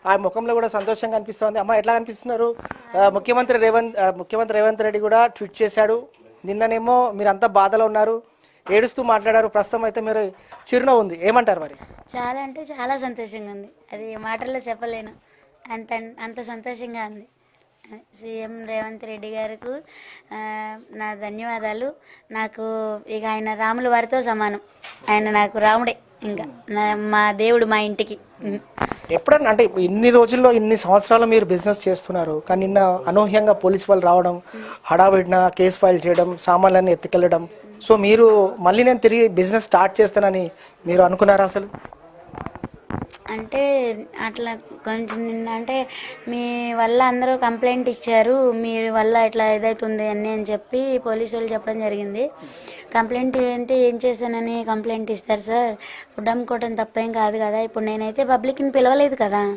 ఆ ముఖంలో కూడా సంతోషంగా అనిపిస్తుంది. అమ్మ ఎట్లా అనిపిస్తున్నారు? ముఖ్యమంత్రి రేవంత్ రెడ్డి కూడా ట్వీట్ చేశాడు. నిన్ననేమో మీరంతా బాధలో ఉన్నారు, ఏడుస్తూ మాట్లాడారు. ప్రస్తుతం అయితే మీరు చిరునవ్వు ఉంది, ఏమంటారు మరి? చాలా అంటే చాలా సంతోషంగా ఉంది, అది మాటల్లో చెప్పలేను, అంత అంత సంతోషంగా ఉంది. సీఎం రేవంత్ రెడ్డి గారికి నా ధన్యవాదాలు. నాకు ఇక ఆయన రాముల వారితో సమానం, ఆయన నాకు రాముడే, ఇంకా మా దేవుడు మా ఇంటికి. ఎప్పుడన్నా అంటే ఇన్ని రోజుల్లో ఇన్ని సంవత్సరాలు మీరు బిజినెస్ చేస్తున్నారు, కానీ నిన్న అనూహ్యంగా పోలీస్ వాళ్ళు రావడం, హడావిడిన కేసు ఫైల్ చేయడం, సామాన్లన్నీ ఎత్తుకెళ్ళడం, సో మీరు మళ్ళీ నేను తిరిగి బిజినెస్ స్టార్ట్ చేస్తానని మీరు అనుకున్నారా అసలు? అంటే అట్లా కొంచెం నిన్న అంటే మీ వల్ల అందరూ కంప్లైంట్ ఇచ్చారు, మీ వల్ల ఇట్లా ఇదవుతుంది అని చెప్పి పోలీసు వాళ్ళు చెప్పడం జరిగింది. కంప్లైంట్ అంటే ఏం చేశానని కంప్లైంట్ ఇస్తారు సార్, ఫుడ్ అమ్ముకోవడం తప్పేం కాదు కదా. ఇప్పుడు నేనైతే పబ్లిక్ని పిలవలేదు కదా,